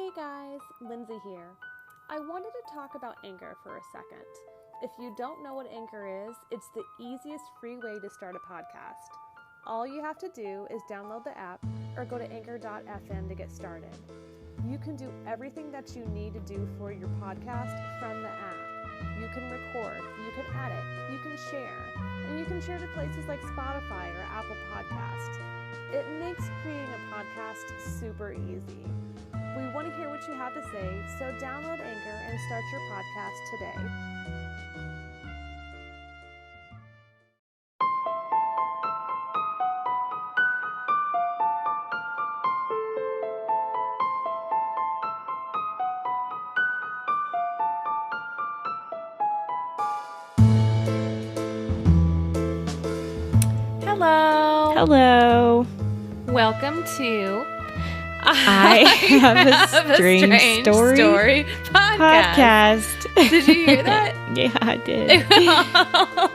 Hey guys, Lindsay here. I wanted to talk about Anchor for a second. If you don't know what Anchor is, it's the easiest free way to start a podcast. All you have to do is download the app or go to anchor.fm to get started. You can do everything that you need to do for your podcast from the app. You can record, you can edit, you can share, and you can share to places like Spotify or Apple Podcasts. It makes creating a podcast super easy. We want to hear what you have to say, so download Anchor and start your podcast today. Hello. Hello. Welcome to I have a strange story podcast. Did you hear that? Yeah, I did.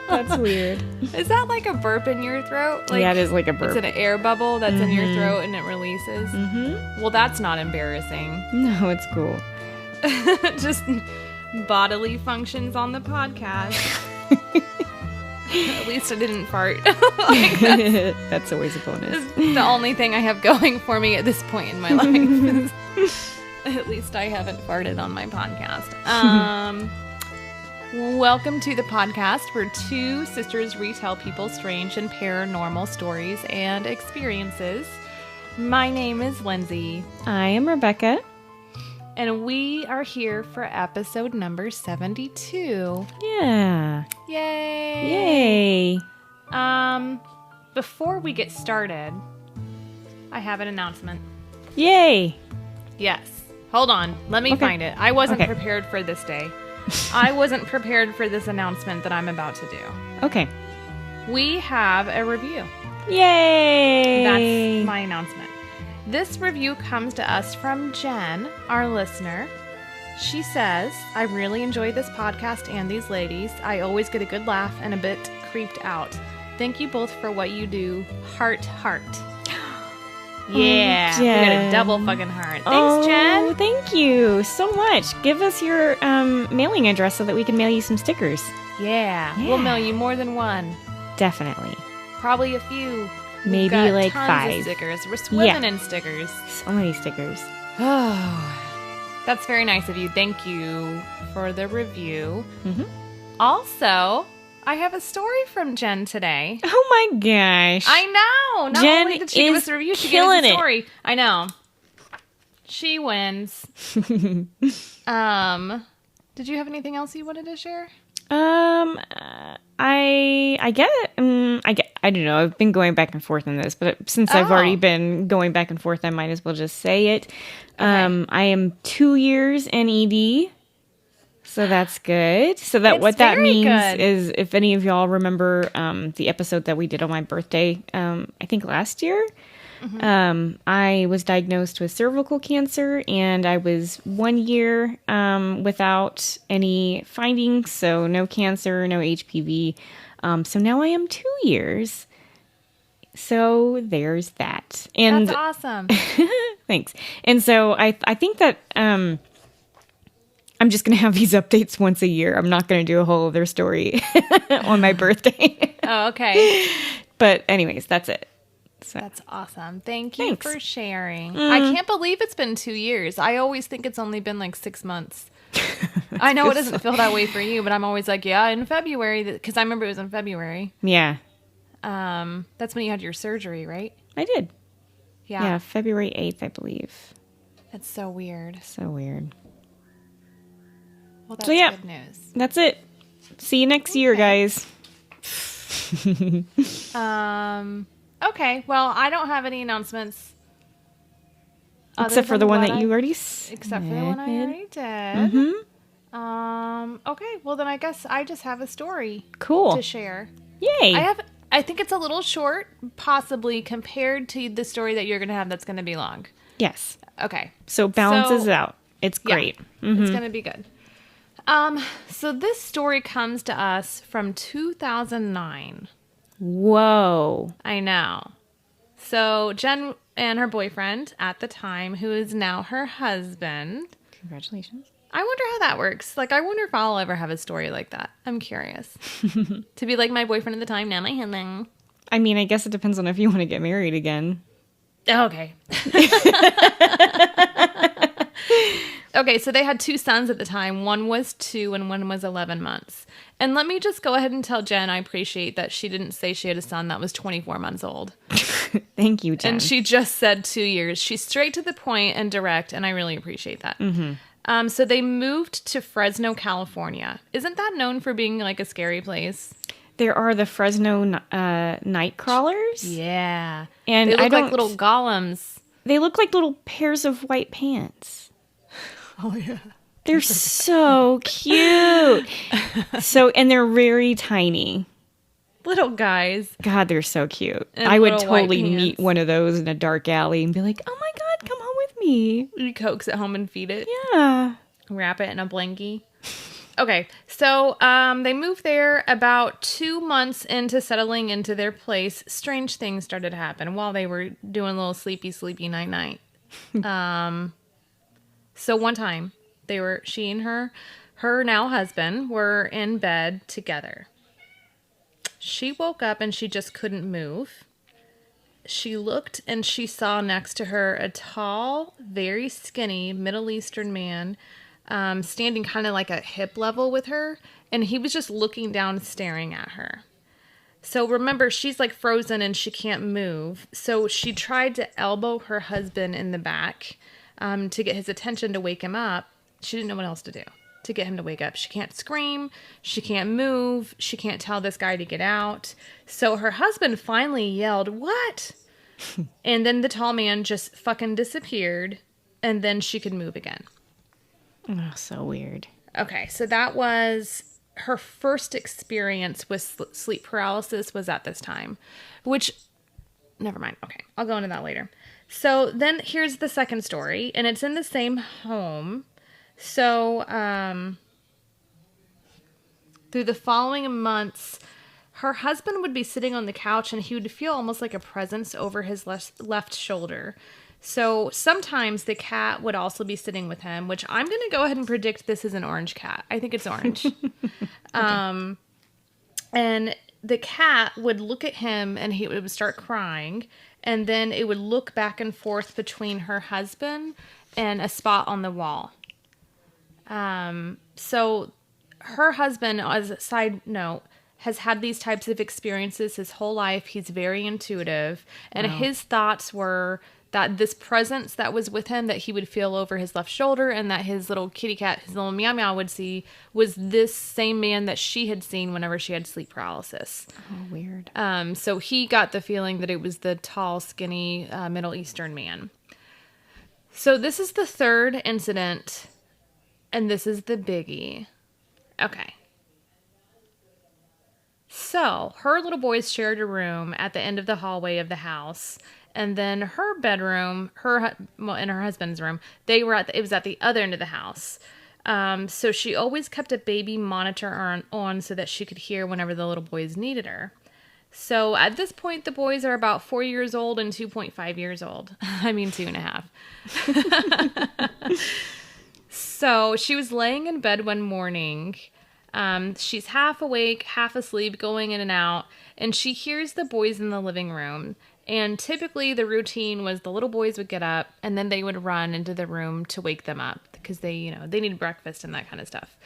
That's weird. Is that like a burp in your throat? Like, yeah, it is like a burp. It's an air bubble that's in your throat and it releases? Mm-hmm. Well, that's not embarrassing. No, it's cool. Just bodily functions on the podcast. At least I didn't fart. That's always a bonus. The only thing I have going for me at this point in my life is at least I haven't farted on my podcast. Welcome to the podcast where two sisters retell people's strange and paranormal stories and experiences. My name is Lindsay. I am Rebecca. And we are here for episode number 72. Yeah. Yay. Yay. Before we get started, I have an announcement. Yay. Yes. Hold on. Let me find it. I wasn't prepared for this day. I wasn't prepared for this announcement that I'm about to do. Okay. We have a review. Yay. That's my announcement. This review comes to us from Jen, our listener. She says, I really enjoy this podcast and these ladies. I always get a good laugh and a bit creeped out. Thank you both for what you do. Heart, heart. Yeah. We got a double fucking heart. Thanks, Jen. Thank you so much. Give us your mailing address so that we can mail you some stickers. Yeah. We'll mail you more than one. Definitely. Probably a few. Maybe got like tons 5 of stickers. We're swimming in stickers. So many stickers. Oh, that's very nice of you. Thank you for the review. Mm-hmm. Also, I have a story from Jen today. Oh my gosh. I know. Not Jen only did she give us a review, she gave us a story. I know. She wins. Did you have anything else you wanted to share? I don't know. I've been going back and forth on this, but since I've already been going back and forth, I might as well just say it. Okay. I am 2 years in ED, so that's good. So what that means is, if any of y'all remember the episode that we did on my birthday, I think last year, I was diagnosed with cervical cancer, and I was 1 year without any findings, so no cancer, no HPV. So now I am 2 years. So there's that. And that's awesome. Thanks. And so I think that I'm just going to have these updates once a year. I'm not going to do a whole other story on my birthday. Oh, okay. But anyways, that's it. So. That's awesome. Thanks for sharing. I can't believe it's been 2 years. I always think it's only been like 6 months. I know it doesn't feel that way for you, but I'm always like, yeah, in February, because I remember it was in February. Yeah. That's when you had your surgery, right? I did. Yeah. Yeah, February 8th, I believe. That's so weird. So weird. Well, that's good news. That's it. See you next year, guys. Okay, well, I don't have any announcements. Except for the one that you already said. Except for the one I already did. Mm-hmm. Okay, well, then I guess I just have a story to share. Yay. I think it's a little short, possibly, compared to the story that you're going to have that's going to be long. Yes. Okay. So balances out. It's great. Yeah, it's going to be good. So this story comes to us from 2009. Whoa. I know. So Jen and her boyfriend at the time, who is now her husband. Congratulations. I wonder how that works. Like, I wonder if I'll ever have a story like that. I'm curious. To be like my boyfriend at the time, now my husband. I mean, I guess it depends on if you want to get married again. Okay. Okay, so they had 2 sons at the time. One was 2 and one was 11 months. And let me just go ahead and tell Jen I appreciate that she didn't say she had a son that was 24 months old. Thank you, Jen. And she just said 2 years. She's straight to the point and direct, and I really appreciate that. Mm-hmm. So they moved to Fresno, California. Isn't that known for being like a scary place? There are the Fresno night crawlers. Yeah. And they look like little golems. They look like little pairs of white pants. Oh, yeah. They're so cute. And they're very tiny. Little guys. God, they're so cute. And I would little white totally pants. meet one of those in a dark alley and be like, oh my God, come home with me. You coax it home and feed it. Yeah. Wrap it in a blankie. Okay, so they moved there about 2 months into settling into their place. Strange things started to happen while they were doing a little sleepy night. So one time, she and her now husband were in bed together. She woke up and she just couldn't move. She looked and she saw next to her a tall, very skinny Middle Eastern man standing kind of like at hip level with her. And he was just looking down, staring at her. So remember, she's like frozen and she can't move. So she tried to elbow her husband in the back to get his attention to wake him up. She didn't know what else to do to get him to wake up. She can't scream. She can't move. She can't tell this guy to get out. So her husband finally yelled, "What?" And then the tall man just fucking disappeared. And then she could move again. Oh, so weird. Okay, so that was her first experience with sleep paralysis was at this time, which, never mind. Okay, I'll go into that later. So then here's the second story, and it's in the same home. So through the following months, her husband would be sitting on the couch and he would feel almost like a presence over his left shoulder. So sometimes the cat would also be sitting with him, which I'm going to go ahead and predict this is an orange cat. I think it's orange. Okay. And the cat would look at him and it would start crying. And then it would look back and forth between her husband and a spot on the wall. So her husband, as a side note, has had these types of experiences his whole life. He's very intuitive. And his thoughts were that this presence that was with him that he would feel over his left shoulder and that his little kitty cat, his little meow meow would see was this same man that she had seen whenever she had sleep paralysis. Oh, weird. So he got the feeling that it was the tall, skinny Middle Eastern man. So this is the third incident, and this is the biggie. Okay. So her little boys shared a room at the end of the hallway of the house. And then her bedroom, and her husband's room, it was at the other end of the house. So she always kept a baby monitor on so that she could hear whenever the little boys needed her. So at this point, the boys are about 4 years old and 2.5 years old. I mean, 2.5. So she was laying in bed one morning. She's half awake, half asleep, going in and out, and she hears the boys in the living room. And typically the routine was the little boys would get up and then they would run into the room to wake them up because they need breakfast and that kind of stuff.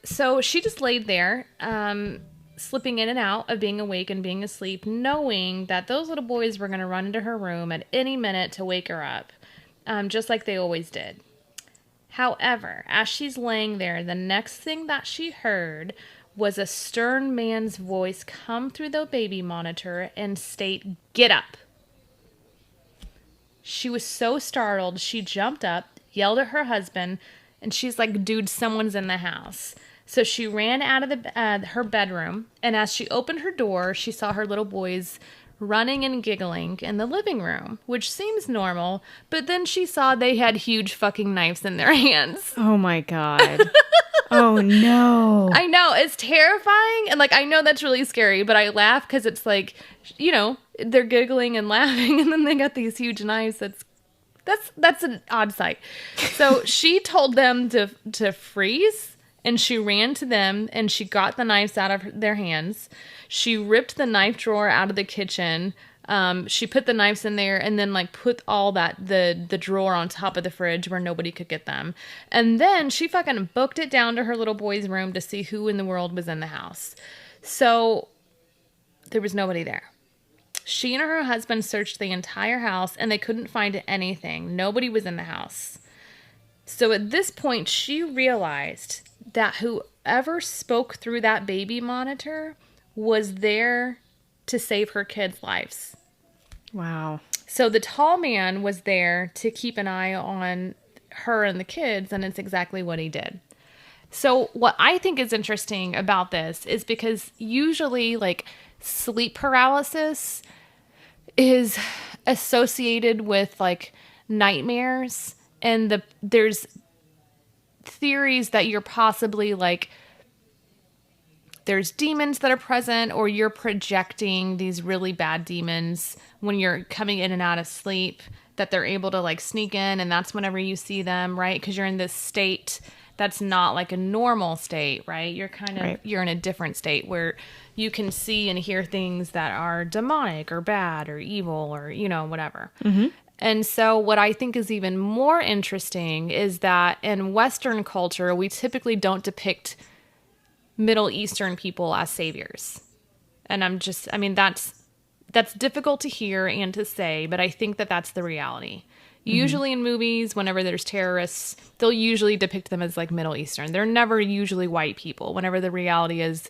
So she just laid there, slipping in and out of being awake and being asleep, knowing that those little boys were going to run into her room at any minute to wake her up, just like they always did. However, as she's laying there, the next thing that she heard was a stern man's voice come through the baby monitor and state, "Get up." She was so startled, she jumped up, yelled at her husband, and she's like, "Dude, someone's in the house." So she ran out of her bedroom, and as she opened her door, she saw her little boys running and giggling in the living room, which seems normal, but then she saw they had huge fucking knives in their hands. Oh my God. Oh no. I know, it's terrifying, and like I know that's really scary, but I laugh because it's like, you know, they're giggling and laughing, and then they got these huge knives. That's an odd sight. So she told them to freeze, and she ran to them, and she got the knives out of their hands. She ripped the knife drawer out of the kitchen. She put the knives in there and then like put all that, the drawer on top of the fridge where nobody could get them. And then she fucking booked it down to her little boy's room to see who in the world was in the house. So there was nobody there. She and her husband searched the entire house and they couldn't find anything. Nobody was in the house. So at this point, she realized that whoever spoke through that baby monitor was there to save her kids' lives. Wow. So the tall man was there to keep an eye on her and the kids, and it's exactly what he did. So what I think is interesting about this is because usually like sleep paralysis is associated with like nightmares, and there's theories that you're possibly like there's demons that are present, or you're projecting these really bad demons when you're coming in and out of sleep, that they're able to like sneak in, and that's whenever you see them, right? Because you're in this state that's not like a normal state, right? You're kind of, right. You're in a different state where you can see and hear things that are demonic or bad or evil or, you know, whatever. Mm-hmm. And so what I think is even more interesting is that in Western culture, we typically don't depict Middle Eastern people as saviors. And that's difficult to hear and to say, but I think that that's the reality. Usually in movies, whenever there's terrorists, they'll usually depict them as like Middle Eastern. They're never usually white people, whenever the reality is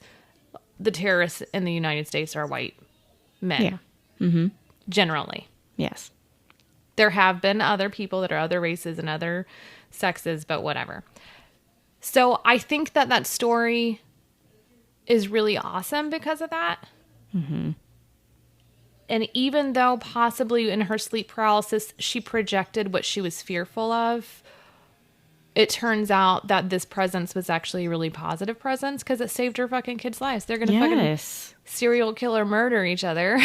the terrorists in the United States are white men. Yeah. Mm-hmm. Generally. Yes. There have been other people that are other races and other sexes, but whatever. So I think that story is really awesome because of that. Mm-hmm. And even though possibly in her sleep paralysis, she projected what she was fearful of, it turns out that this presence was actually a really positive presence because it saved her fucking kids' lives. They're going to fucking serial killer murder each other.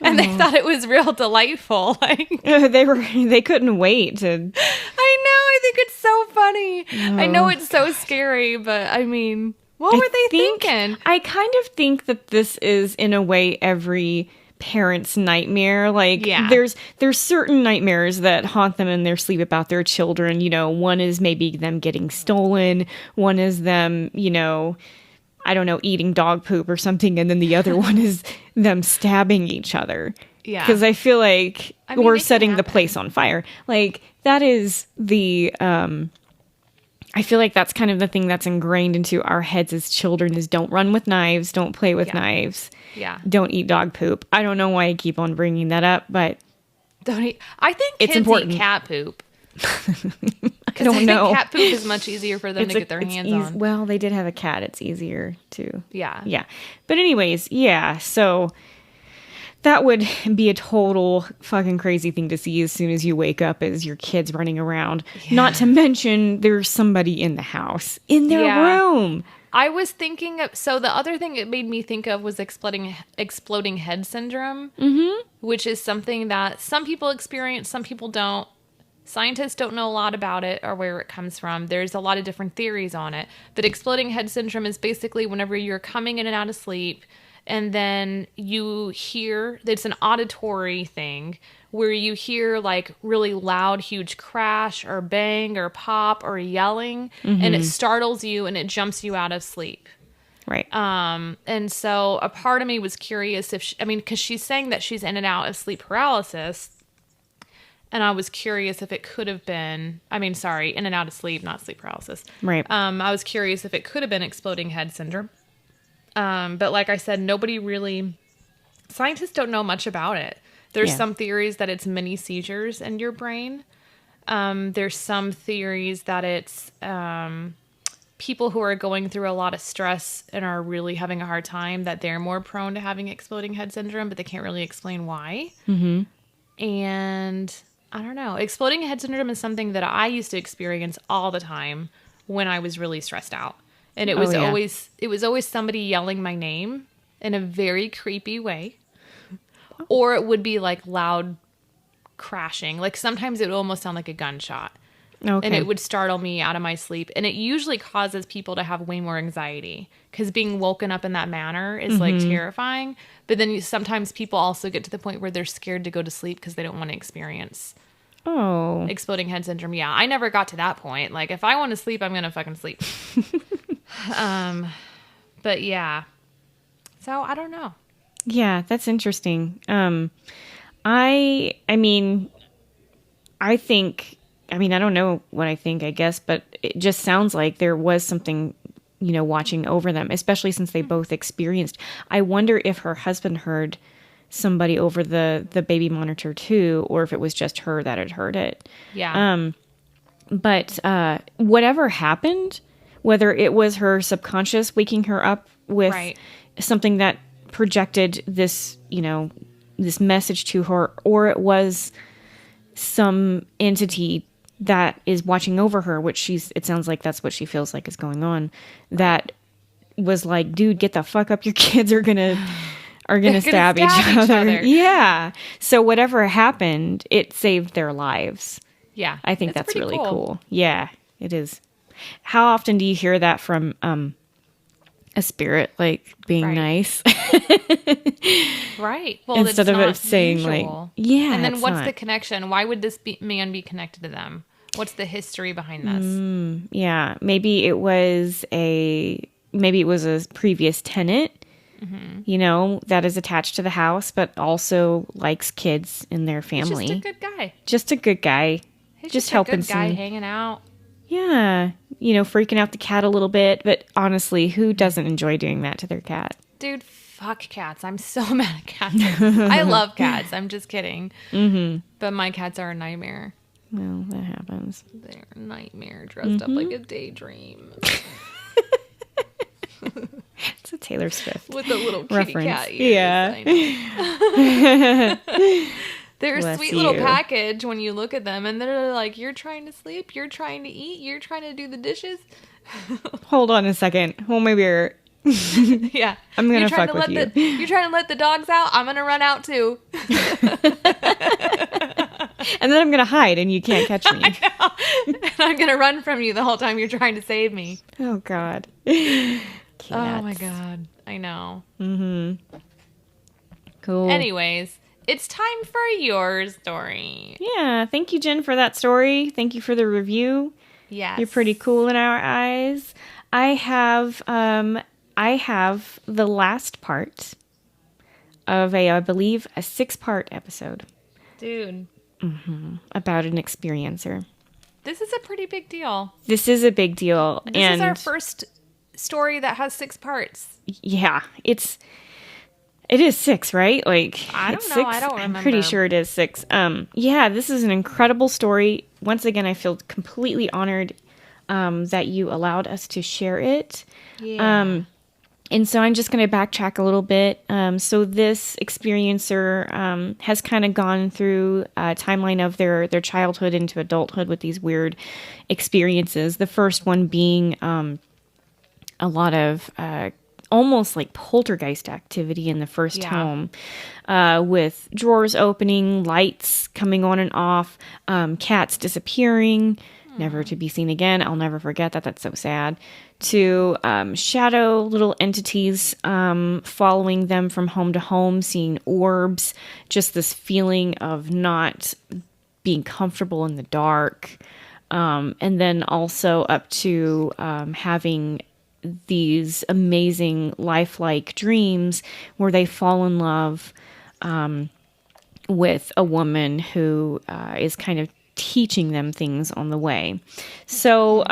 And they thought it was real delightful. Like they couldn't wait to. I know. I think it's so funny. I know it's so scary, but I mean, what were they thinking? I kind of think that this is in a way every parent's nightmare. Like there's certain nightmares that haunt them in their sleep about their children. You know, one is maybe them getting stolen. One is them, you know, I don't know, eating dog poop or something. And then the other one is them stabbing each other. Yeah. Because I feel like we're setting the place on fire. Like that is the, I feel like that's kind of the thing that's ingrained into our heads as children is don't run with knives, don't play with knives. Yeah. Don't eat dog poop. I don't know why I keep on bringing that up, but don't eat. I think it's kids important. Eat cat poop. I don't know. Cat poop is much easier for them to get their hands on. Well, they did have a cat. It's easier to. Yeah. Yeah. But anyways, yeah. So that would be a total fucking crazy thing to see as soon as you wake up as your kids running around. Yeah. Not to mention there's somebody in the house, in their room. I was thinking of, so the other thing it made me think of was exploding head syndrome, which is something that some people experience, some people don't. Scientists don't know a lot about it or where it comes from. There's a lot of different theories on it. But exploding head syndrome is basically whenever you're coming in and out of sleep and then you hear, it's an auditory thing where you hear like really loud, huge crash or bang or pop or yelling and it startles you and it jumps you out of sleep. Right. And so a part of me was curious if, because she's saying that she's in and out of sleep paralysis. And I was curious if it could have been, in and out of sleep, not sleep paralysis. Right. I was curious if it could have been exploding head syndrome. But like I said, scientists don't know much about it. There's some theories that it's mini seizures in your brain. There's some theories that it's people who are going through a lot of stress and are really having a hard time, that they're more prone to having exploding head syndrome, but they can't really explain why. Mm-hmm. And I don't know. Exploding head syndrome is something that I used to experience all the time when I was really stressed out. And it was always somebody yelling my name in a very creepy way. Or it would be like loud crashing. Like sometimes it would almost sound like a gunshot. Okay. And it would startle me out of my sleep. And it usually causes people to have way more anxiety because being woken up in that manner is like terrifying. But then sometimes people also get to the point where they're scared to go to sleep because they don't want to experience exploding head syndrome. Yeah, I never got to that point. Like if I want to sleep, I'm going to fucking sleep. But yeah. So I don't know. Yeah, that's interesting. I think, I don't know what I think, I guess, but it just sounds like there was something, watching over them, especially since they both experienced. I wonder if her husband heard somebody over the baby monitor too, or if it was just her that had heard it. Yeah. But whatever happened, whether it was her subconscious waking her up with something that projected this, this message to her, or it was some entity that is watching over her, which it sounds like that's what she feels like is going on, that was like, dude, get the fuck up. Your kids are gonna stab each other. Yeah. So whatever happened, it saved their lives. Yeah. I think that's really cool. Yeah, it is. How often do you hear that from a spirit, like being nice? Right. Well, instead of it saying usual. Like, yeah. And then what's the connection? Why would this man be connected to them? What's the history behind this? Yeah. Maybe it was a previous tenant, that is attached to the house, but also likes kids in their family. He's just a good guy. Just a good guy. He's just helping a good guy hanging out. Yeah. Freaking out the cat a little bit. But honestly, who doesn't enjoy doing that to their cat? Dude, fuck cats. I'm so mad at cats. I love cats. I'm just kidding. Mm-hmm. But my cats are a nightmare. Well, that happens. They're a nightmare dressed up like a daydream. It's a Taylor Swift with a little kitty reference. Cat ears. Yeah. They're a sweet little package when you look at them, and they're like, you're trying to sleep, you're trying to eat, you're trying to do the dishes. Hold on a second. Hold my beer. Yeah. I'm going to fuck with you. You're trying to let the dogs out? I'm going to run out too. And then I'm going to hide and you can't catch me. I know. And I'm going to run from you the whole time you're trying to save me. Oh, God. Cats. Oh, my God. I know. Mm-hmm. Cool. Anyways, it's time for your story. Yeah. Thank you, Jen, for that story. Thank you for the review. Yes. You're pretty cool in our eyes. I have the last part of I believe, a 6-part episode. Dude. Mm-hmm. About an experiencer. This is a pretty big deal. This is a big deal. This is our first story that has 6 parts. Yeah. It is 6, right? Like, I don't know. 6? I don't remember. I'm pretty sure it is 6. Yeah, this is an incredible story. Once again, I feel completely honored that you allowed us to share it. Yeah. And so I'm just going to backtrack a little bit. So this experiencer has kind of gone through a timeline of their childhood into adulthood with these weird experiences. The first one being a lot of almost like poltergeist activity in the first home, with drawers opening, lights coming on and off, cats disappearing, never to be seen again. I'll never forget that. That's so sad. To shadow little entities following them from home to home, seeing orbs, just this feeling of not being comfortable in the dark. And then also up to having these amazing lifelike dreams where they fall in love with a woman who is kind of teaching them things on the way. So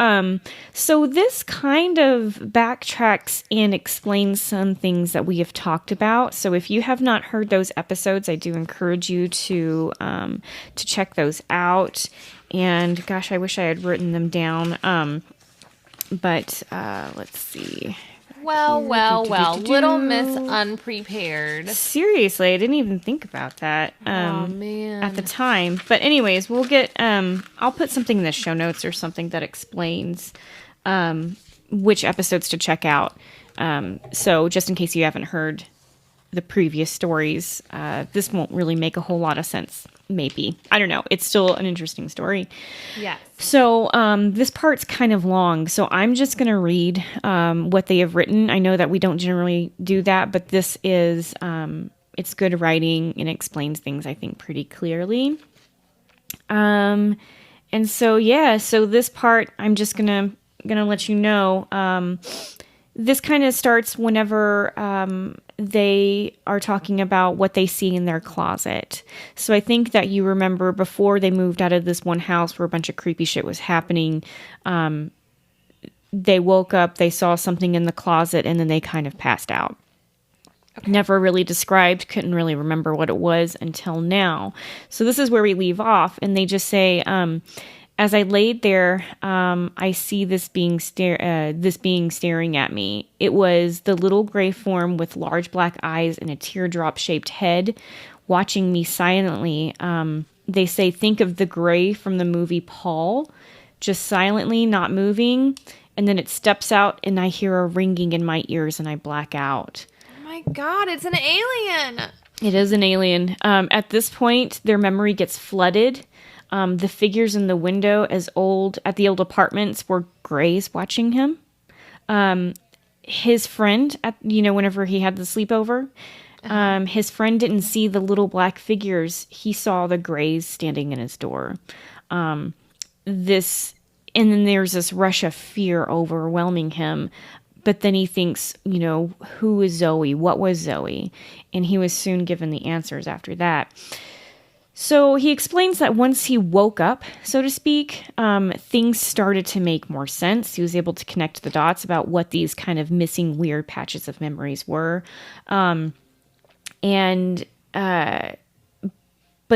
this kind of backtracks and explains some things that we have talked about. So if you have not heard those episodes, I do encourage you to check those out. And gosh, I wish I had written them down. But let's see. Well. Little Miss Unprepared. Seriously, I didn't even think about that. Oh, man. At the time. But anyways, we'll get. I'll put something in the show notes or something that explains which episodes to check out. So just in case you haven't heard the previous stories, this won't really make a whole lot of sense. Maybe. I don't know. It's still an interesting story. Yes. So this part's kind of long, so I'm just going to read what they have written. I know that we don't generally do that, but this is, it's good writing and explains things, I think, pretty clearly. And so, yeah, so this part, I'm just gonna let you know. This kind of starts whenever they are talking about what they see in their closet. So I think that you remember before they moved out of this one house where a bunch of creepy shit was happening, they woke up, they saw something in the closet, and then they kind of passed out. Okay. Never really described, couldn't really remember what it was until now. So this is where we leave off, and they just say, as I laid there, I see this being staring at me. It was the little gray form with large black eyes and a teardrop-shaped head, watching me silently. They say, think of the gray from the movie Paul, just silently, not moving. And then it steps out, and I hear a ringing in my ears, and I black out. Oh my God, it's an alien! It is an alien. At this point, their memory gets flooded. The figures in the window at the old apartments were grays watching him. His friend, whenever he had the sleepover, his friend didn't see the little black figures. He saw the grays standing in his door. And then there's this rush of fear overwhelming him. But then he thinks, who is Zoe? What was Zoe? And he was soon given the answers after that. So he explains that once he woke up, so to speak, things started to make more sense. He was able to connect the dots about what these kind of missing weird patches of memories were. But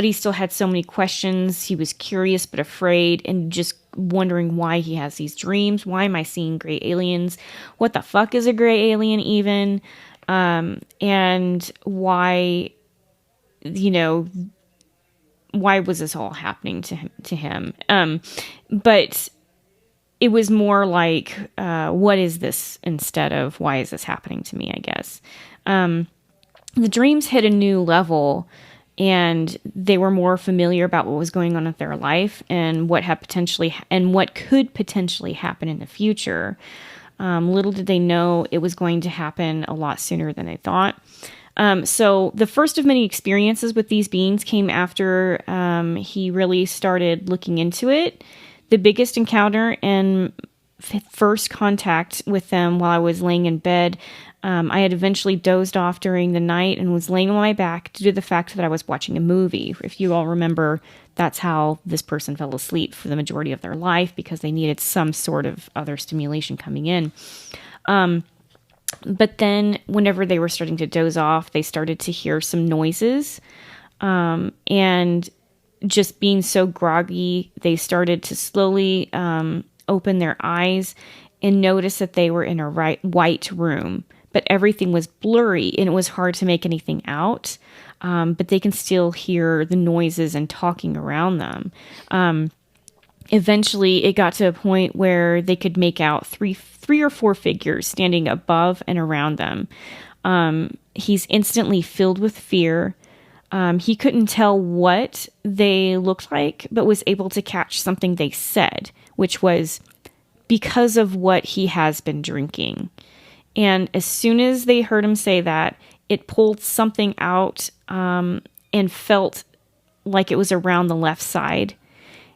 he still had so many questions. He was curious but afraid and just wondering why he has these dreams. Why am I seeing gray aliens? What the fuck is a gray alien even? And why, why was this all happening to him? But it was more like, what is this instead of why is this happening to me, I guess. The dreams hit a new level, and they were more familiar about what was going on with their life and what could potentially happen in the future. Little did they know it was going to happen a lot sooner than they thought. So the first of many experiences with these beings came after he really started looking into it. The biggest encounter and first contact with them while I was laying in bed, I had eventually dozed off during the night and was laying on my back due to the fact that I was watching a movie. If you all remember, that's how this person fell asleep for the majority of their life, because they needed some sort of other stimulation coming in. But then whenever they were starting to doze off, they started to hear some noises. And just being so groggy, they started to slowly open their eyes and notice that they were in a white room. But everything was blurry and it was hard to make anything out. But they can still hear the noises and talking around them. Eventually, it got to a point where they could make out three or four figures standing above and around them. He's instantly filled with fear. He couldn't tell what they looked like, but was able to catch something they said, which was because of what he has been drinking. And as soon as they heard him say that, it pulled something out and felt like it was around the left side.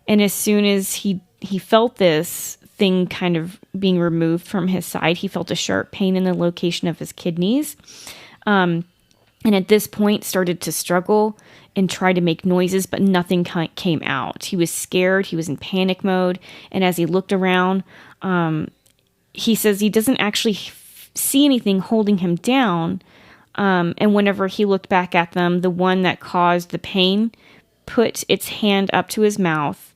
And as soon as he felt this thing kind of being removed from his side, he felt a sharp pain in the location of his kidneys. And at this point started to struggle and try to make noises, but nothing came out. He was scared. He was in panic mode. And as he looked around, he says he doesn't actually see anything holding him down. And whenever he looked back at them, the one that caused the pain put its hand up to his mouth.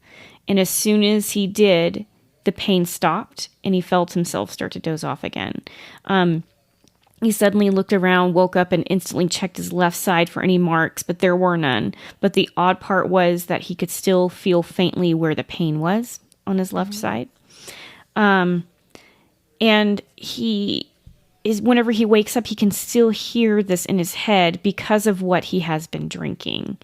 And as soon as he did, the pain stopped, and he felt himself start to doze off again. He suddenly looked around, woke up, and instantly checked his left side for any marks, but there were none. But the odd part was that he could still feel faintly where the pain was on his left side. And whenever he wakes up, he can still hear this in his head because of what he has been drinking.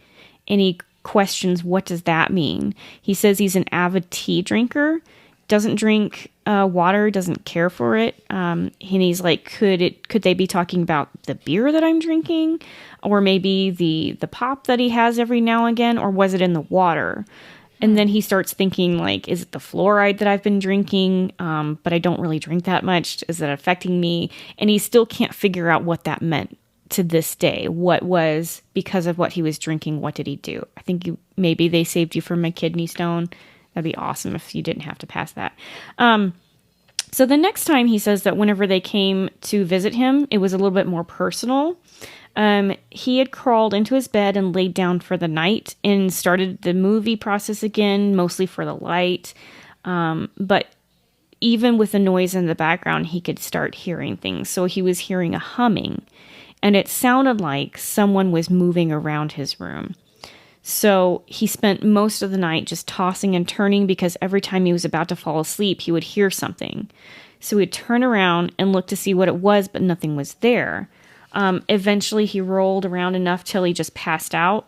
And he questions, what does that mean? He says he's an avid tea drinker, doesn't drink water, doesn't care for it. And he's like, could they be talking about the beer that I'm drinking? Or maybe the pop that he has every now and again? Or was it in the water? And then he starts thinking, like, is it the fluoride that I've been drinking? But I don't really drink that much. Is that affecting me? And he still can't figure out what that meant to this day. What was, because of what he was drinking, what did he do? I think maybe they saved you from a kidney stone. That'd be awesome if you didn't have to pass that. So the next time he says that whenever they came to visit him, it was a little bit more personal. He had crawled into his bed and laid down for the night and started the movie process again, mostly for the light. But even with the noise in the background, he could start hearing things. So he was hearing a humming, and it sounded like someone was moving around his room. So he spent most of the night just tossing and turning because every time he was about to fall asleep, he would hear something. So he'd turn around and look to see what it was, but nothing was there. Eventually he rolled around enough till he just passed out.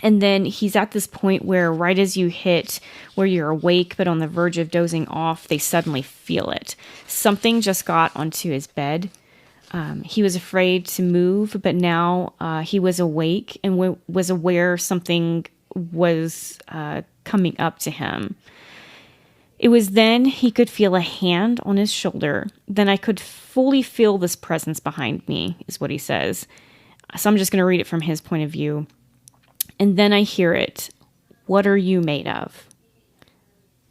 And then he's at this point where right as you hit where you're awake but on the verge of dozing off, they suddenly feel it. Something just got onto his bed. He was afraid to move, but now he was awake and was aware something was coming up to him. It was then he could feel a hand on his shoulder. Then I could fully feel this presence behind me, is what he says. So I'm just going to read it from his point of view. And then I hear it. What are you made of?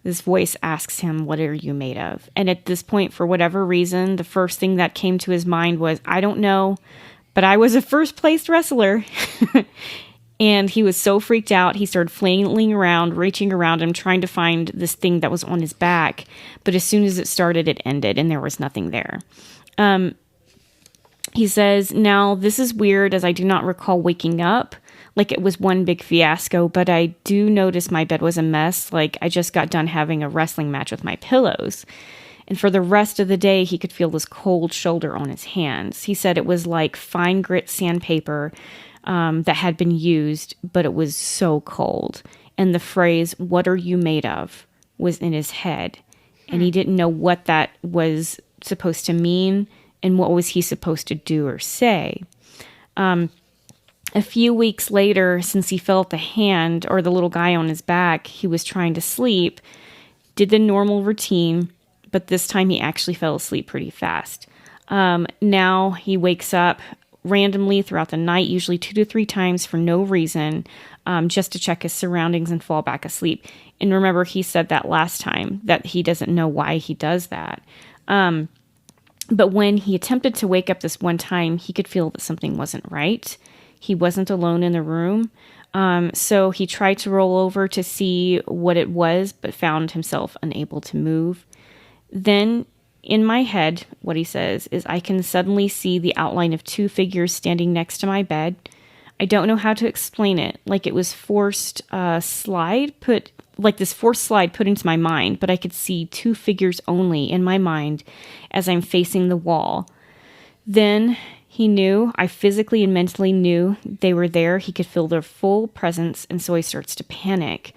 This voice asks him, what are you made of? And at this point, for whatever reason, the first thing that came to his mind was, I don't know, but I was a first-place wrestler. And he was so freaked out, he started flailing around, reaching around him, trying to find this thing that was on his back. But as soon as it started, it ended, and there was nothing there. He says, now, this is weird, as I do not recall waking up like it was one big fiasco, but I do notice my bed was a mess, like I just got done having a wrestling match with my pillows. And for the rest of the day, he could feel this cold shoulder on his hands. He said it was like fine grit sandpaper that had been used, but it was so cold. And the phrase, what are you made of, was in his head. And he didn't know what that was supposed to mean and what was he supposed to do or say. A few weeks later, since he felt the hand or the little guy on his back, he was trying to sleep, did the normal routine, but this time he actually fell asleep pretty fast. Now he wakes up randomly throughout the night, usually 2 to 3 times for no reason, just to check his surroundings and fall back asleep. And remember, he said that last time, that he doesn't know why he does that. But when he attempted to wake up this one time, he could feel that something wasn't right. He wasn't alone in the room. So he tried to roll over to see what it was, but found himself unable to move. Then, in my head, what he says is, I can suddenly see the outline of 2 figures standing next to my bed. I don't know how to explain it. Like it was forced slide put into my mind, but I could see 2 figures only in my mind as I'm facing the wall. Then he knew, I physically and mentally knew they were there. He could feel their full presence, and so he starts to panic.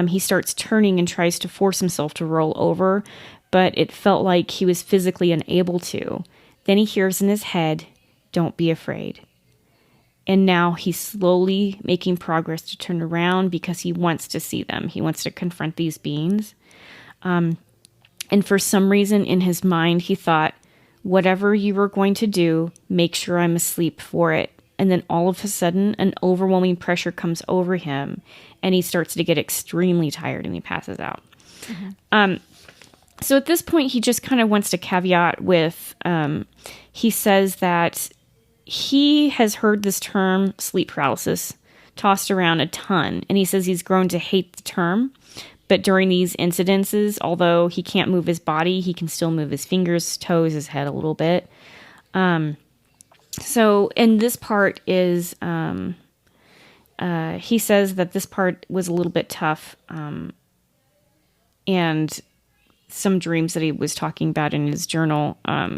He starts turning and tries to force himself to roll over, but it felt like he was physically unable to. Then he hears in his head, don't be afraid. And now he's slowly making progress to turn around because he wants to see them. He wants to confront these beings. And for some reason in his mind, he thought, whatever you were going to do, make sure I'm asleep for it. And then all of a sudden, an overwhelming pressure comes over him, and he starts to get extremely tired, and he passes out. Mm-hmm. So at this point, he just kind of wants to caveat with, he says that he has heard this term, sleep paralysis, tossed around a ton, and he says he's grown to hate the term, But during these incidences, although he can't move his body, he can still move his fingers, toes, his head a little bit. So, and this part is, he says that this part was a little bit tough, and some dreams that he was talking about in his journal,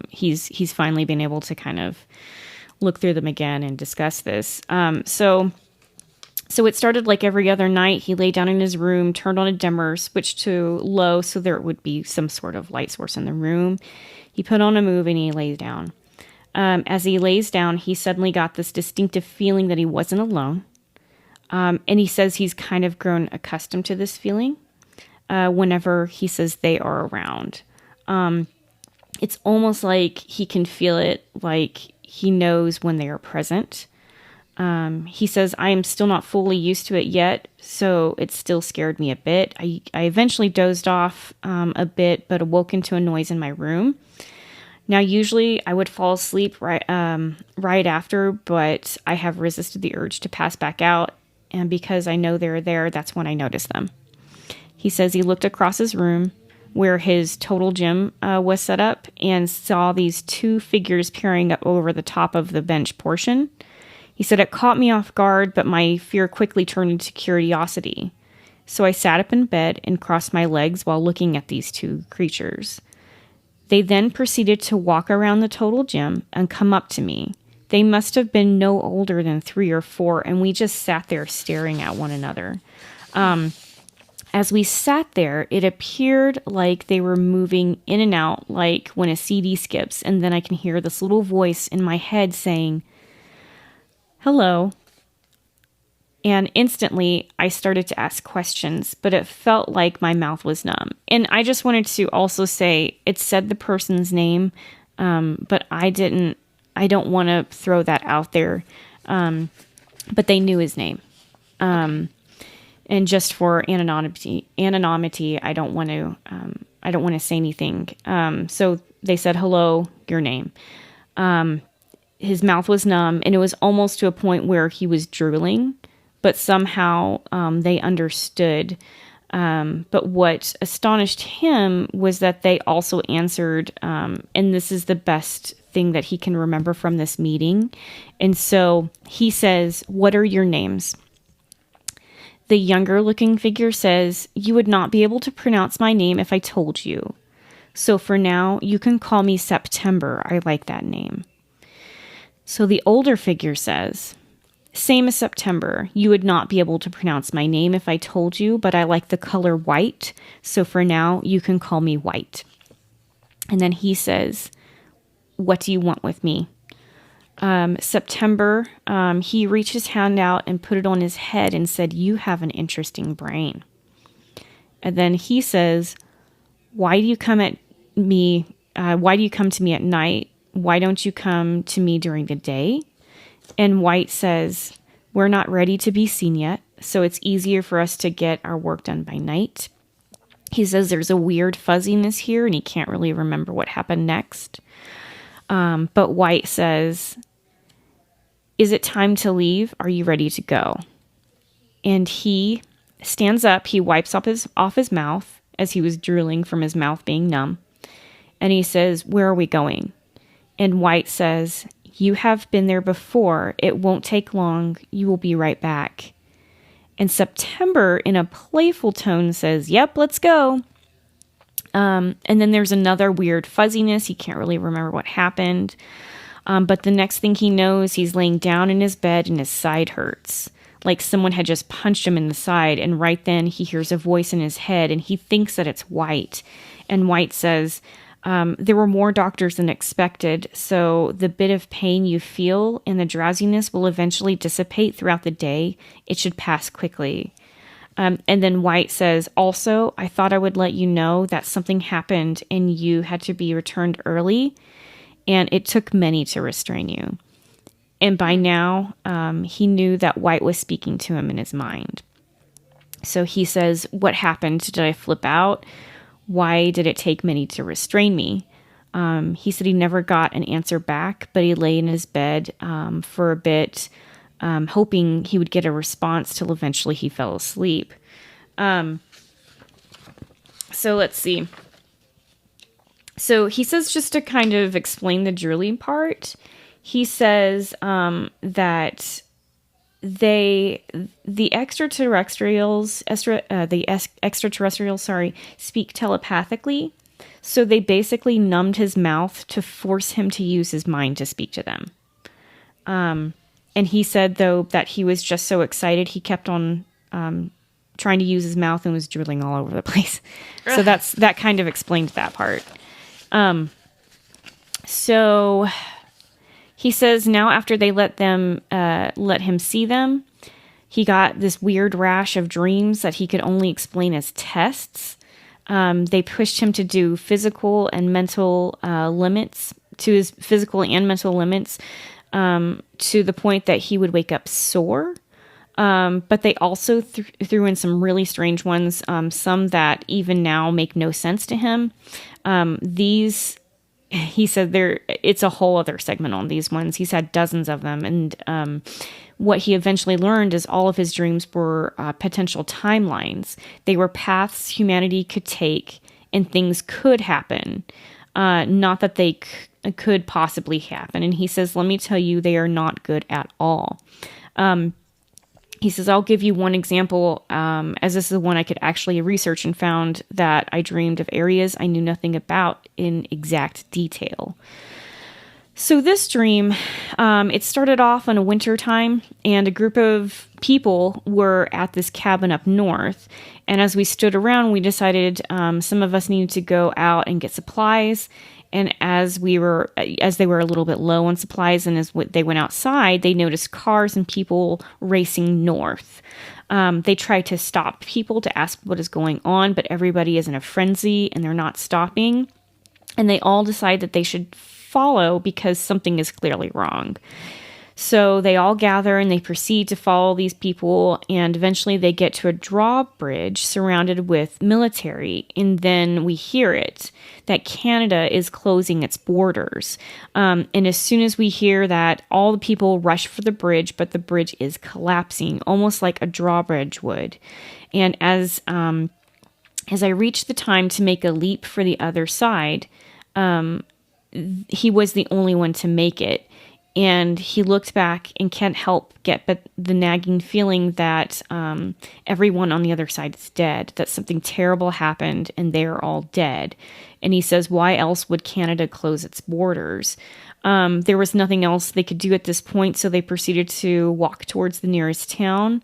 he's finally been able to kind of look through them again and discuss this. So it started like every other night. He lay down in his room, turned on a dimmer, switched to low so there would be some sort of light source in the room. He put on a movie and he lays down. As he lays down, he suddenly got this distinctive feeling that he wasn't alone. And he says he's kind of grown accustomed to this feeling whenever he says they are around. It's almost like he can feel it, like he knows when they are present. He says, I am still not fully used to it yet, so it still scared me a bit. I eventually dozed off a bit, but awoke into a noise in my room. Now, usually I would fall asleep right after, but I have resisted the urge to pass back out, and because I know they're there, that's when I notice them. He says he looked across his room where his total gym was set up and saw these two figures peering up over the top of the bench portion. He said, it caught me off guard, but my fear quickly turned into curiosity. So I sat up in bed and crossed my legs while looking at these two creatures. They then proceeded to walk around the total gym and come up to me. They must have been no older than 3 or 4, and we just sat there staring at one another. As we sat there, it appeared like they were moving in and out, like when a CD skips, and then I can hear this little voice in my head saying, hello. And instantly, I started to ask questions, but it felt like my mouth was numb. And I just wanted to also say, it said the person's name, but I don't want to throw that out there. But they knew his name. And just for anonymity, I don't want to say anything. So they said, hello, your name. His mouth was numb, and it was almost to a point where he was drooling, but somehow they understood. But what astonished him was that they also answered, and this is the best thing that he can remember from this meeting. And so he says, what are your names? The younger looking figure says, you would not be able to pronounce my name if I told you. So for now, you can call me September. I like that name. So the older figure says, same as September, you would not be able to pronounce my name if I told you, but I like the color white, so for now, you can call me White. And then he says, what do you want with me? September, he reached his hand out and put it on his head and said, you have an interesting brain. And then he says, why do you come to me at night? Why don't you come to me during the day? And White says, we're not ready to be seen yet, so it's easier for us to get our work done by night. He says there's a weird fuzziness here, and he can't really remember what happened next. But White says, is it time to leave? Are you ready to go? And he stands up, he wipes off his mouth, as he was drooling from his mouth being numb, and he says, where are we going? And White says, you have been there before. It won't take long. You will be right back. And September, in a playful tone, says, yep, let's go. And then there's another weird fuzziness. He can't really remember what happened. But the next thing he knows, he's laying down in his bed and his side hurts. Like someone had just punched him in the side. And right then he hears a voice in his head and he thinks that it's White. And White says, there were more doctors than expected, so the bit of pain you feel and the drowsiness will eventually dissipate throughout the day. It should pass quickly. And then White says, also, I thought I would let you know that something happened and you had to be returned early, and it took many to restrain you. And by now, he knew that White was speaking to him in his mind. So he says, what happened? Did I flip out? Why did it take many to restrain me? He said he never got an answer back, but he lay in his bed for a bit, hoping he would get a response till eventually he fell asleep. So let's see. So he says, just to kind of explain the drilling part, he says that the extraterrestrials, speak telepathically. So they basically numbed his mouth to force him to use his mind to speak to them. And he said, though, that he was just so excited, he kept on trying to use his mouth and was drooling all over the place. So that kind of explained that part. So he says now after they let him see them, he got this weird rash of dreams that he could only explain as tests. They pushed him to do physical and mental limits, to his physical and mental limits, to the point that he would wake up sore. But they also threw in some really strange ones, some that even now make no sense to him. He said it's a whole other segment on these ones. He's had dozens of them. And what he eventually learned is all of his dreams were potential timelines. They were paths humanity could take and things could happen. Not that they could possibly happen. And he says, let me tell you, they are not good at all. He says, I'll give you one example, as this is the one I could actually research and found that I dreamed of areas I knew nothing about in exact detail. So this dream, it started off in a winter time, and a group of people were at this cabin up north. And as we stood around, we decided some of us needed to go out and get supplies. And as they were a little bit low on supplies, and as they went outside, they noticed cars and people racing north. They tried to stop people to ask what is going on, but everybody is in a frenzy and they're not stopping. And they all decide that they should follow because something is clearly wrong. So they all gather and they proceed to follow these people, and eventually they get to a drawbridge surrounded with military, and then we hear it that Canada is closing its borders. And as soon as we hear that, all the people rush for the bridge, but the bridge is collapsing, almost like a drawbridge would. And as I reached the time to make a leap for the other side, he was the only one to make it. And he looked back and can't help but the nagging feeling that everyone on the other side is dead, that something terrible happened and they're all dead. And he says, why else would Canada close its borders? There was nothing else they could do at this point, so they proceeded to walk towards the nearest town.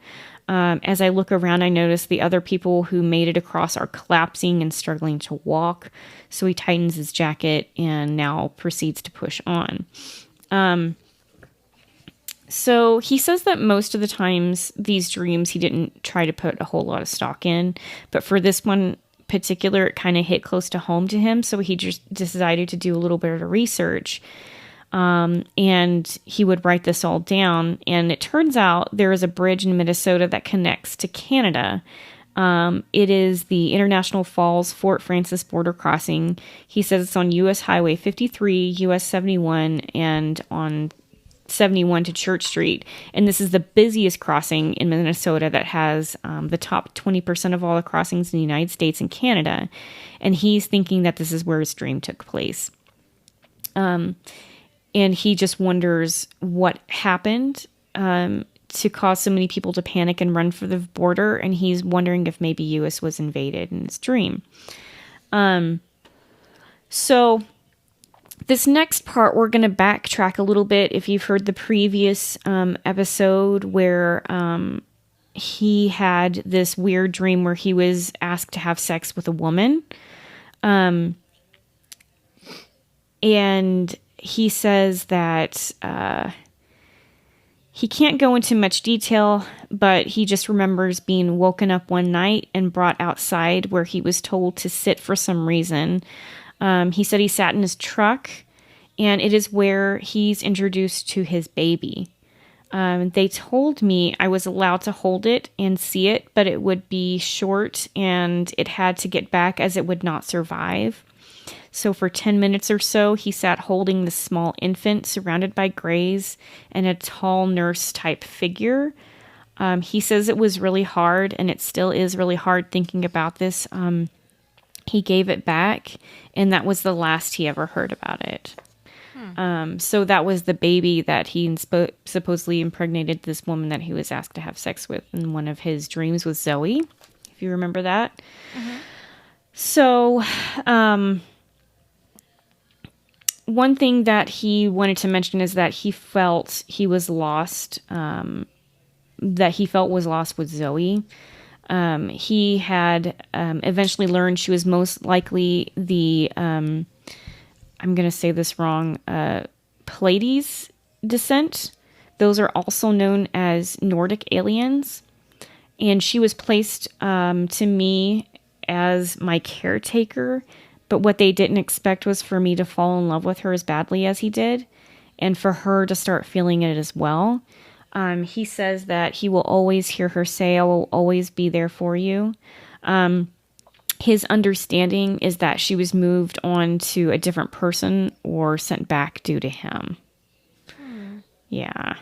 As I look around, I notice the other people who made it across are collapsing and struggling to walk. So he tightens his jacket and now proceeds to push on. So he says that most of the times these dreams he didn't try to put a whole lot of stock in, but for this one particular, it kind of hit close to home to him. So he just decided to do a little bit of research, and he would write this all down. And it turns out there is a bridge in Minnesota that connects to Canada. It is the International Falls Fort Frances border crossing. He says it's on U.S. Highway 53, U.S. 71, and on 71 to Church Street. And this is the busiest crossing in Minnesota that has the top 20% of all the crossings in the United States and Canada. And he's thinking that this is where his dream took place. And he just wonders what happened to cause so many people to panic and run for the border. And he's wondering if maybe U.S. was invaded in his dream. So this next part, we're going to backtrack a little bit. If you've heard the previous episode where he had this weird dream where he was asked to have sex with a woman. And he says that he can't go into much detail, but he just remembers being woken up one night and brought outside where he was told to sit for some reason. He said he sat in his truck, and it is where he's introduced to his baby. They told me I was allowed to hold it and see it, but it would be short and it had to get back as it would not survive. So for 10 minutes or so, he sat holding the small infant surrounded by grays and a tall nurse-type figure. He says it was really hard, and it still is really hard thinking about this. He gave it back, and that was the last he ever heard about it. So that was the baby that he supposedly impregnated this woman that he was asked to have sex with in one of his dreams with Zoe, if you remember that. So, one thing that he wanted to mention is that he felt he was lost, that he felt was lost with Zoe. He had eventually learned she was most likely the, I'm going to say this wrong, Pleiades descent. Those are also known as Nordic aliens. And she was placed to me as my caretaker. But what they didn't expect was for me to fall in love with her as badly as he did. And for her to start feeling it as well. He says that he will always hear her say, I will always be there for you. His understanding is that she was moved on to a different person or sent back due to him. Yeah.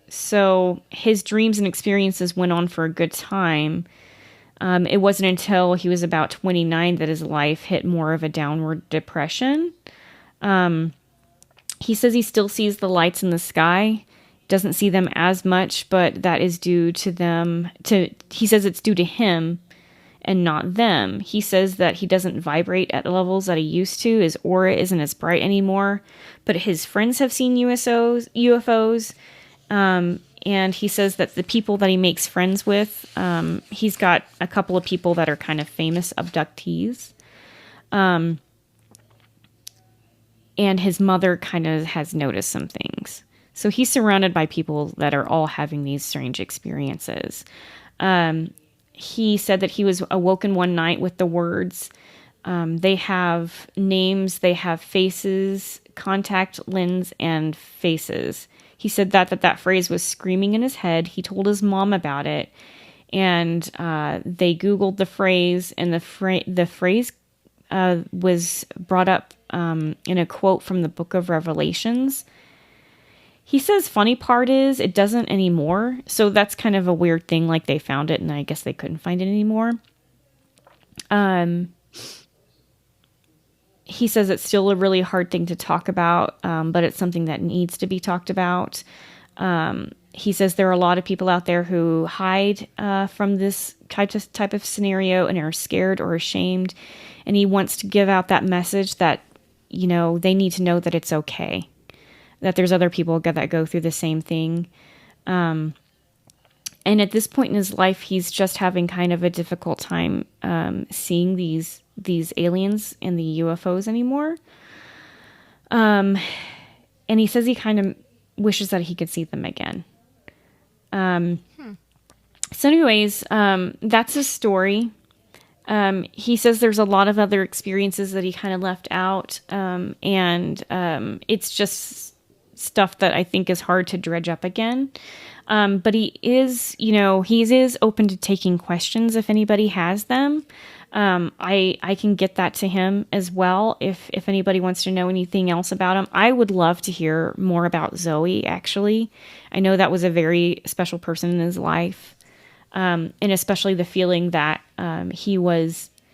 So his dreams and experiences went on for a good time. It wasn't until he was about 29 that his life hit more of a downward depression. He says he still sees the lights in the sky, doesn't see them as much, but that is due to he says it's due to him and not them. He says that he doesn't vibrate at the levels that he used to. His aura isn't as bright anymore, but his friends have seen UFOs. And he says that the people that he makes friends with, he's got a couple of people that are kind of famous abductees. And his mother kind of has noticed some things. So he's surrounded by people that are all having these strange experiences. He said that he was awoken one night with the words, they have names, they have faces, contact lens, and faces. He said that phrase was screaming in his head. He told his mom about it, and they Googled the phrase, and the phrase was brought up in a quote from the Book of Revelations. He says funny part is it doesn't anymore. So that's kind of a weird thing. Like they found it and I guess they couldn't find it anymore. He says it's still a really hard thing to talk about, but it's something that needs to be talked about. He says there are a lot of people out there who hide from this type of scenario and are scared or ashamed. And he wants to give out that message that, you know, they need to know that it's okay. That there's other people that go through the same thing. And at this point in his life, he's just having kind of a difficult time seeing these aliens and the UFOs anymore. And he says he kind of wishes that he could see them again. So anyways, that's his story. He says there's a lot of other experiences that he kind of left out. And it's just stuff that I think is hard to dredge up again. But he is open to taking questions if anybody has them. I can get that to him as well. If anybody wants to know anything else about him, I would love to hear more about Zoe, actually. I know that was a very special person in his life. And especially the feeling that,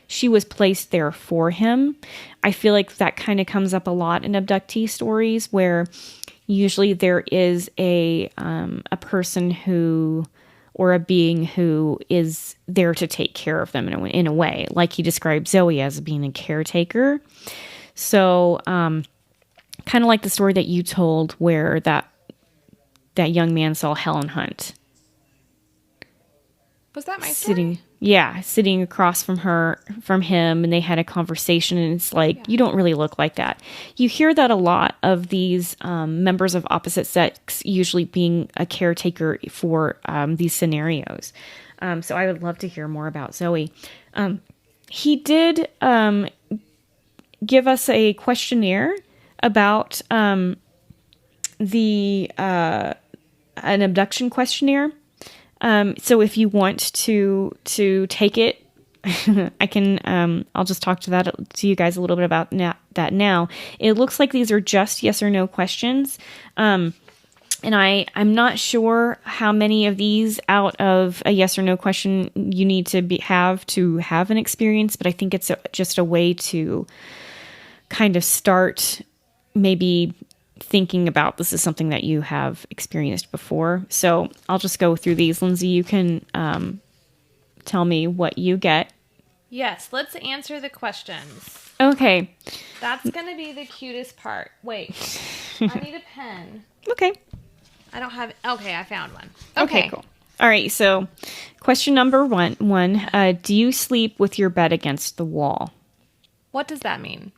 she was placed there for him. I feel like that kind of comes up a lot in abductee stories where usually there is a person who, or a being who is there to take care of them in a way, like he described Zoe as being a caretaker. So, kind of like the story that you told where that young man saw Helen Hunt. Was that my story? Sitting across from him, and they had a conversation, and it's like, You don't really look like that. You hear that a lot of these members of opposite sex usually being a caretaker for these scenarios. So I would love to hear more about Zoe. He did give us a questionnaire about an abduction questionnaire. So if you want to take it, I can, I'll just talk to you guys a little bit about that now. It looks like these are just yes or no questions. And I'm not sure how many of these out of a yes or no question you need to have an experience, but I think it's just a way to kind of start maybe thinking about this is something that you have experienced before. So I'll just go through these. Lindsay, you can tell me what you get. Yes, let's answer the questions. Okay. That's going to be the cutest part. Wait, I need a pen. Okay. I don't have... Okay, I found one. Okay, cool. All right, so question number one, do you sleep with your bed against the wall? What does that mean?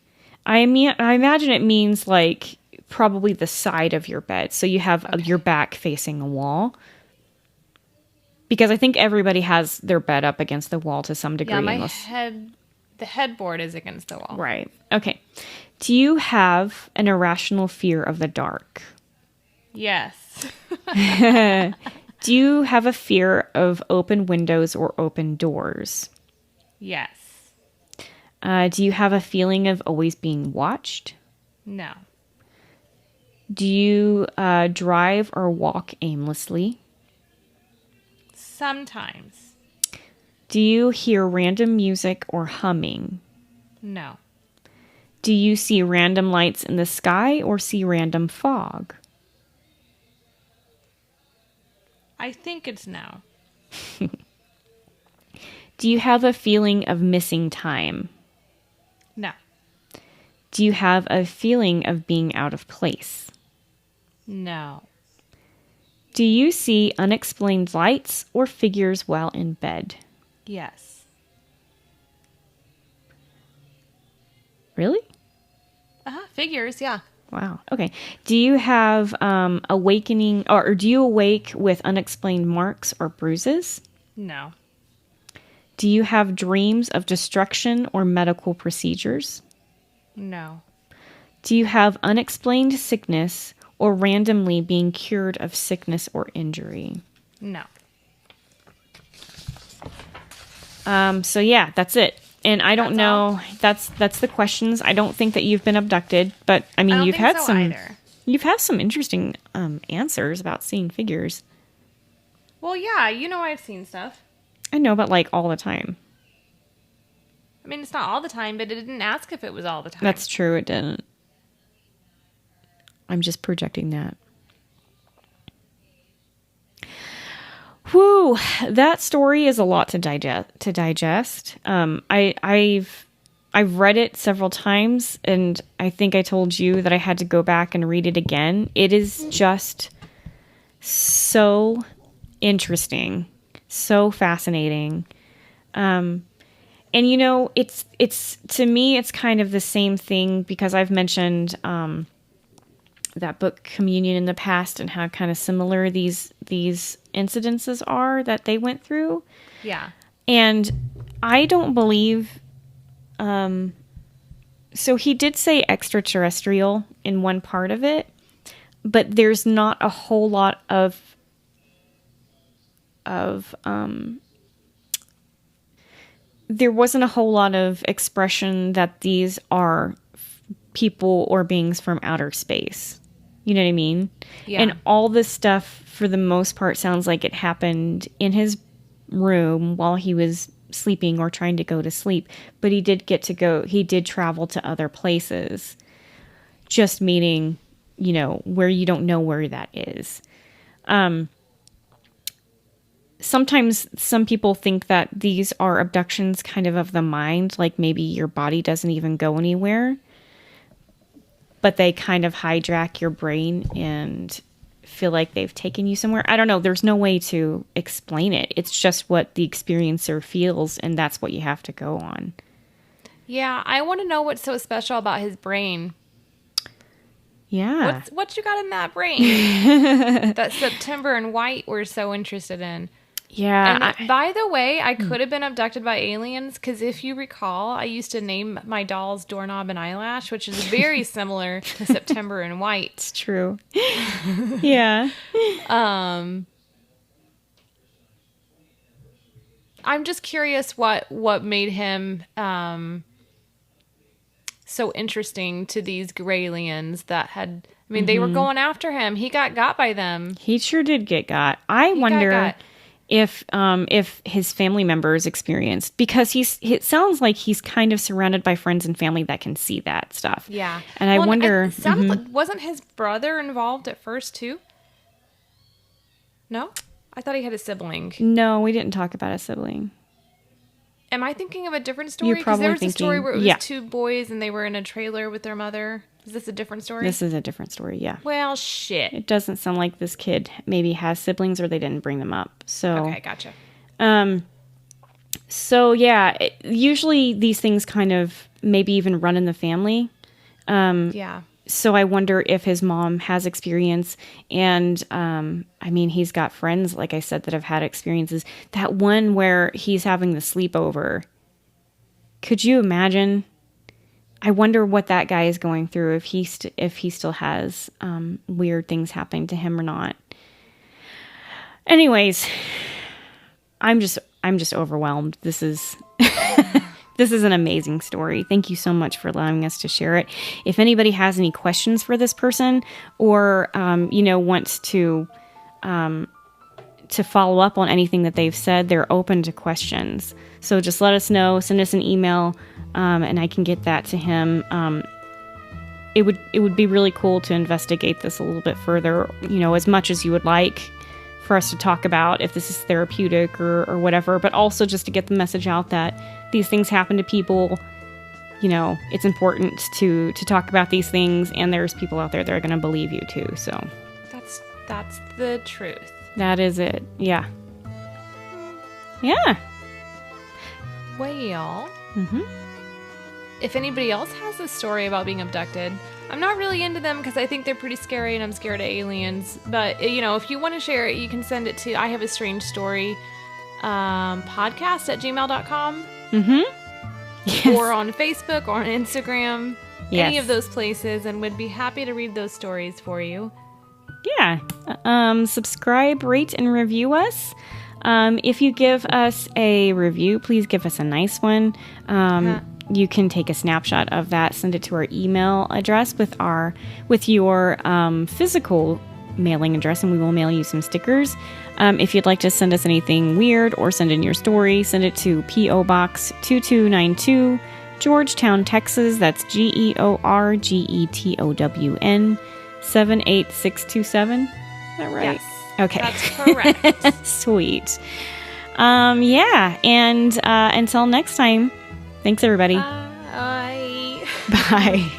I imagine it means like probably the side of your bed. So you have your back facing a wall. Because I think everybody has their bed up against the wall to some degree. Yeah, the headboard is against the wall. Right. Okay. Do you have an irrational fear of the dark? Yes. Do you have a fear of open windows or open doors? Yes. Do you have a feeling of always being watched? No. Do you drive or walk aimlessly? Sometimes. Do you hear random music or humming? No. Do you see random lights in the sky or see random fog? I think it's no. Do you have a feeling of missing time? No. Do you have a feeling of being out of place? No. Do you see unexplained lights or figures while in bed? Yes. Really? Figures, yeah. Wow. Okay. Do you have awakening or do you awake with unexplained marks or bruises? No. Do you have dreams of destruction or medical procedures? No. Do you have unexplained sickness or randomly being cured of sickness or injury? No. So yeah, that's it. And I don't That's know. all? That's the questions. I don't think that you've been abducted, but I mean, I don't you've think had so some. either. You've had some interesting answers about seeing figures. Well, yeah, you know I've seen stuff. I know, but like all the time. I mean, it's not all the time, but it didn't ask if it was all the time. That's true. It didn't. I'm just projecting that. Whew, that story is a lot to digest. I've read it several times, and I think I told you that I had to go back and read it again. It is just so interesting, so fascinating. And you know, it's to me, it's kind of the same thing because I've mentioned that book Communion in the past and how kind of similar these incidences are that they went through. Yeah. And I don't believe so he did say extraterrestrial in one part of it, but there's not a whole lot of there wasn't a whole lot of expression that these are people or beings from outer space. You know what I mean? Yeah. And all this stuff, for the most part, sounds like it happened in his room while he was sleeping or trying to go to sleep. But he did travel to other places. Just meaning, you know, where you don't know where that is. Sometimes some people think that these are abductions kind of the mind, like maybe your body doesn't even go anywhere, but they kind of hijack your brain and feel like they've taken you somewhere. I don't know. There's no way to explain it. It's just what the experiencer feels, and that's what you have to go on. Yeah, I want to know what's so special about his brain. Yeah. What you got in that brain that September and White were so interested in? Yeah. And by the way, I could have been abducted by aliens because if you recall, I used to name my dolls Doorknob and Eyelash, which is very similar to September and White. It's true. Yeah. I'm just curious what made him so interesting to these Graylians that had... I mean, they were going after him. He got by them. He sure did get got. I wonder got. if his family members experienced, because it sounds like he's kind of surrounded by friends and family that can see that stuff. Yeah. And I wonder, It sounded like, wasn't his brother involved at first too? No? I thought he had a sibling. no, we didn't talk about a sibling. Am I thinking of a different story? You're Because there was probably a story thinking- where it was yeah. 2 boys and they were in a trailer with their mother. Is this a different story? This is a different story, yeah. Well, shit. It doesn't sound like this kid maybe has siblings or they didn't bring them up. So, Okay, gotcha. so yeah, usually these things kind of maybe even run in the family. Yeah. So I wonder if his mom has experience, and I mean, he's got friends, like I said, that have had experiences. That one where he's having the sleepover. Could you imagine? I wonder what that guy is going through, if he still has weird things happening to him or not. Anyways, I'm just overwhelmed. This is this is an amazing story. Thank you so much for allowing us to share it. If anybody has any questions for this person, or wants to follow up on anything that they've said, they're open to questions. So just let us know. Send us an email, and I can get that to him. It would be really cool to investigate this a little bit further. As much as you would like for us to talk about if this is therapeutic or whatever, but also just to get the message out that these things happen to people. It's important to talk about these things, and there's people out there that are going to believe you too. So That's the truth. that is it. Yeah. Yeah. Well, Mm-hmm. if anybody else has a story about being abducted, I'm not really into them because I think they're pretty scary and I'm scared of aliens. But, if you want to share it, you can send it to I Have a Strange Story podcast@gmail.com. Mm-hmm. Yes. Or on Facebook or on Instagram. Any Yes. of those places, and we'd be happy to read those stories for you. Yeah. Subscribe, rate, and review us. If you give us a review, please give us a nice one. You can take a snapshot of that, send it to our email address with your physical mailing address, and we will mail you some stickers. If you'd like to send us anything weird or send in your story, send it to P.O. Box 2292, Georgetown, Texas. That's Georgetown 78627. Is that right? Yes. Okay. That's correct. Sweet. Yeah. And until next time, thanks everybody. Bye. Bye.